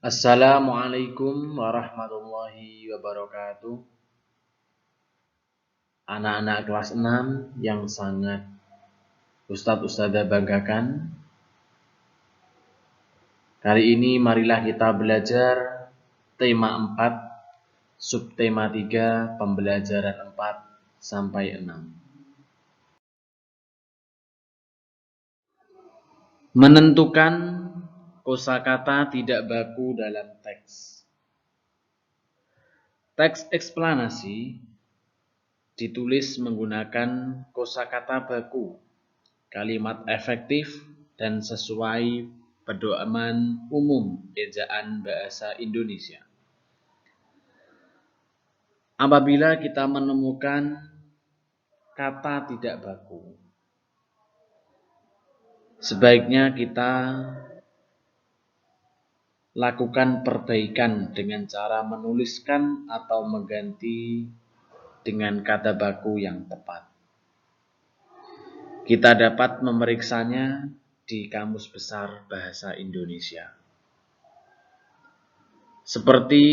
Assalamualaikum warahmatullahi wabarakatuh. Anak-anak kelas 6 yang sangat Ustadz-Ustadzah banggakan. Kali ini marilah kita belajar tema 4, subtema 3, pembelajaran 4 sampai 6. Menentukan kosakata tidak baku dalam teks. Teks eksplanasi ditulis menggunakan kosakata baku, kalimat efektif, dan sesuai pedoman umum ejaan bahasa Indonesia. Apabila kita menemukan kata tidak baku, sebaiknya kita lakukan perbaikan dengan cara menuliskan atau mengganti dengan kata baku yang tepat. Kita dapat memeriksanya di Kamus Besar Bahasa Indonesia. Seperti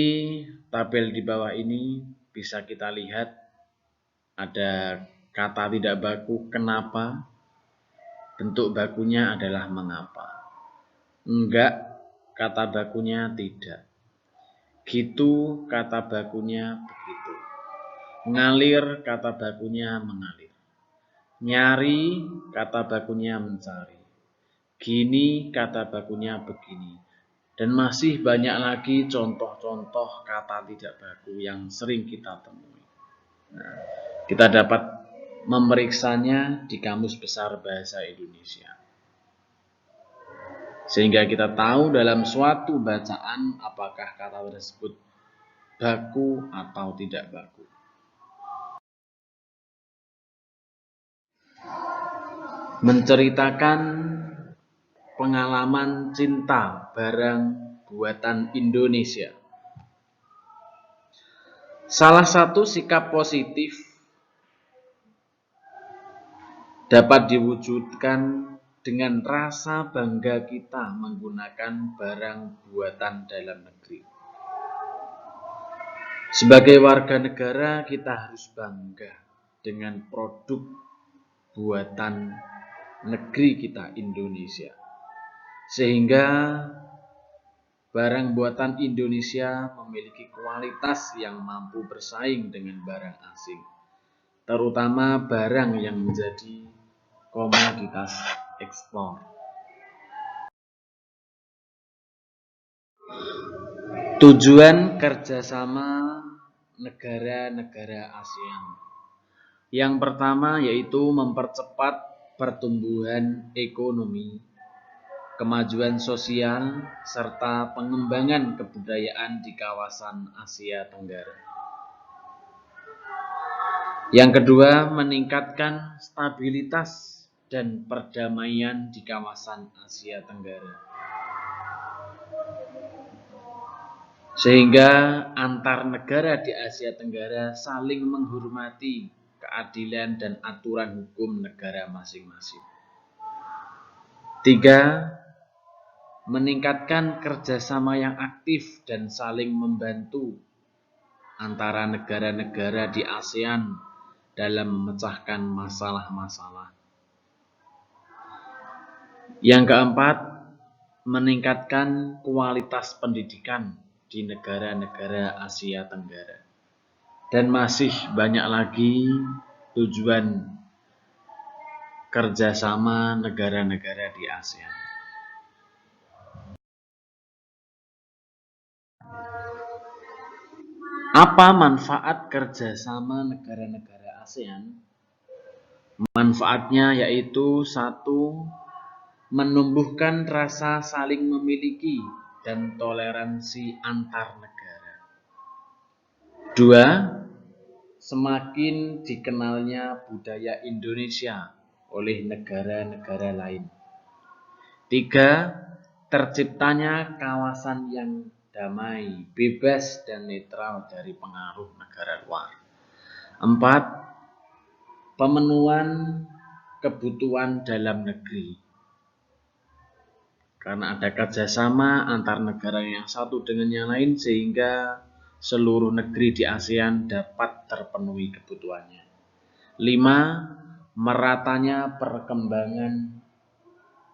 tabel di bawah ini bisa kita lihat ada kata tidak baku kenapa, bentuk bakunya adalah mengapa. Enggak, kata bakunya tidak. Gitu, kata bakunya begitu. Ngalir, kata bakunya mengalir. Nyari, kata bakunya mencari. Gini, kata bakunya begini. Dan masih banyak lagi contoh-contoh kata tidak baku yang sering kita temui. Nah, kita dapat memeriksanya di Kamus Besar Bahasa Indonesia. Sehingga kita tahu dalam suatu bacaan apakah kata tersebut baku atau tidak baku. Menceritakan pengalaman cinta barang buatan Indonesia. Salah satu sikap positif dapat diwujudkan dengan rasa bangga kita menggunakan barang buatan dalam negeri. Sebagai warga negara, kita harus bangga dengan produk buatan negeri kita Indonesia. Sehingga barang buatan Indonesia memiliki kualitas yang mampu bersaing dengan barang asing, terutama barang yang menjadi komoditas ekspor. Tujuan kerjasama negara-negara ASEAN. Yang pertama yaitu mempercepat pertumbuhan ekonomi, kemajuan sosial, serta pengembangan kebudayaan di kawasan Asia Tenggara. Yang kedua, meningkatkan stabilitas dan perdamaian di kawasan Asia Tenggara. Sehingga antar negara di Asia Tenggara saling menghormati keadilan dan aturan hukum negara masing-masing. 3. Meningkatkan kerjasama yang aktif dan saling membantu antara negara-negara di ASEAN dalam memecahkan masalah-masalah. Yang keempat, meningkatkan kualitas pendidikan di negara-negara Asia Tenggara. Dan masih banyak lagi tujuan kerjasama negara-negara di ASEAN. Apa manfaat kerjasama negara-negara ASEAN? Manfaatnya yaitu 1. Menumbuhkan rasa saling memiliki dan toleransi antar negara. 2. Semakin dikenalnya budaya Indonesia oleh negara-negara lain. 3. Terciptanya kawasan yang damai, bebas, dan netral dari pengaruh negara luar. 4. Pemenuhan kebutuhan dalam negeri. karena ada kerjasama antar negara yang satu dengan yang lain sehingga seluruh negeri di ASEAN dapat terpenuhi kebutuhannya. 5. Meratanya perkembangan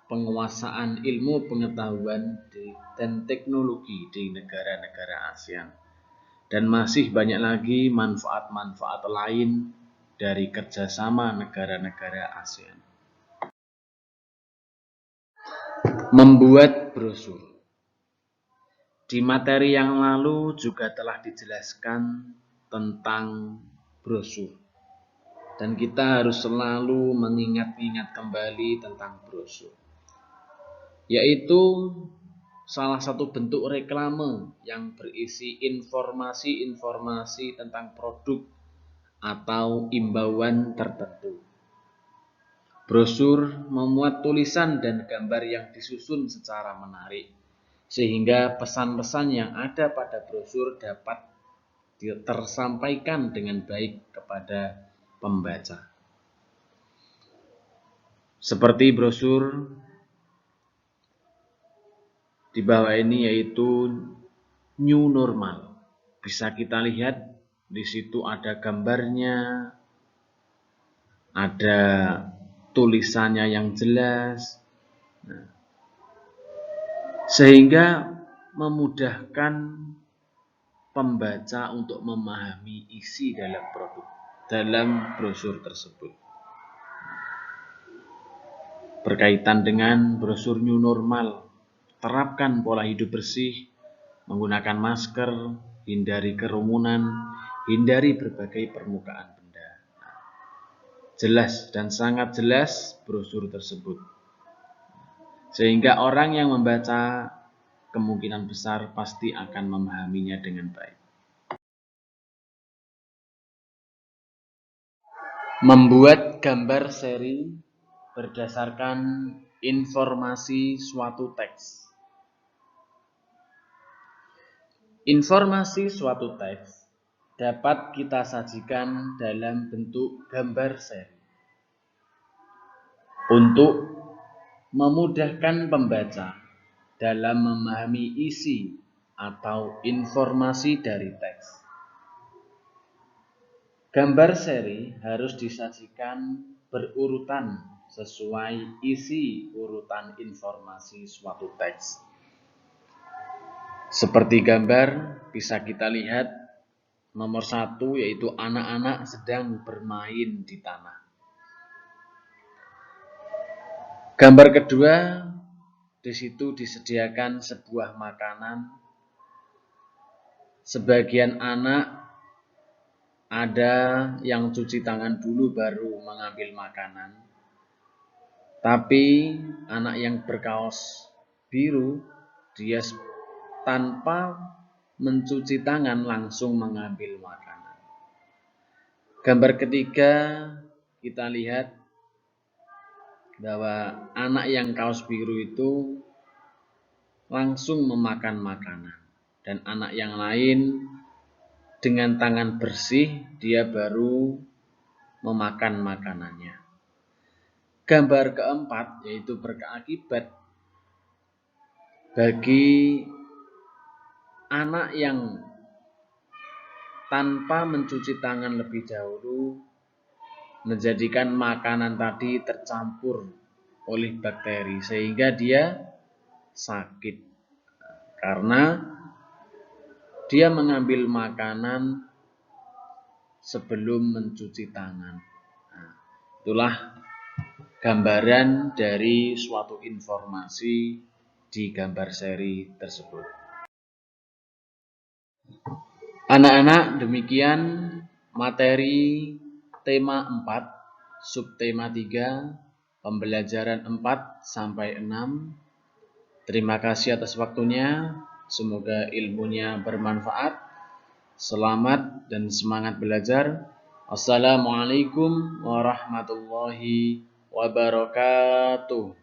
penguasaan ilmu pengetahuan dan teknologi di negara-negara ASEAN. Dan masih banyak lagi manfaat-manfaat lain dari kerjasama negara-negara ASEAN. Membuat brosur. Di materi yang lalu juga telah dijelaskan tentang brosur. Dan kita harus selalu mengingat-ingat kembali tentang brosur. Yaitu salah satu bentuk reklame yang berisi informasi-informasi tentang produk atau imbauan tertentu. Brosur memuat tulisan dan gambar yang disusun secara menarik, sehingga pesan-pesan yang ada pada brosur dapat tersampaikan dengan baik kepada pembaca. Seperti brosur di bawah ini yaitu new normal. Bisa kita lihat di situ ada gambarnya, ada tulisannya yang jelas, sehingga memudahkan pembaca untuk memahami isi dalam brosur tersebut. Berkaitan dengan brosur new normal, terapkan pola hidup bersih, menggunakan masker, hindari kerumunan, hindari berbagai permukaan benda. Jelas dan sangat jelas brosur tersebut. Sehingga orang yang membaca kemungkinan besar pasti akan memahaminya dengan baik. Membuat gambar seri berdasarkan informasi suatu teks. Informasi suatu teks dapat kita sajikan dalam bentuk gambar seri untuk memudahkan pembaca dalam memahami isi atau informasi dari teks. Gambar seri harus disajikan berurutan sesuai isi urutan informasi suatu teks. Seperti gambar bisa kita lihat nomor 1 yaitu anak-anak sedang bermain di tanah. Gambar kedua, di situ disediakan sebuah makanan. Sebagian anak ada yang cuci tangan dulu baru mengambil makanan. Tapi anak yang berkaos biru, dia tanpa mencuci tangan langsung mengambil makanan. Gambar ketiga, kita lihat bahwa anak yang kaos biru itu langsung memakan makanan. Dan anak yang lain dengan tangan bersih dia baru memakan makanannya. Gambar keempat yaitu berkeakibat bagi anak yang tanpa mencuci tangan lebih dahulu menjadikan makanan tadi tercampur oleh bakteri sehingga dia sakit karena dia mengambil makanan sebelum mencuci tangan. Nah, itulah gambaran dari suatu informasi di gambar seri tersebut. Anak-anak, demikian materi tema 4, subtema 3, pembelajaran 4 sampai 6. Terima kasih atas waktunya. Semoga ilmunya bermanfaat. Selamat dan semangat belajar. Assalamualaikum warahmatullahi wabarakatuh.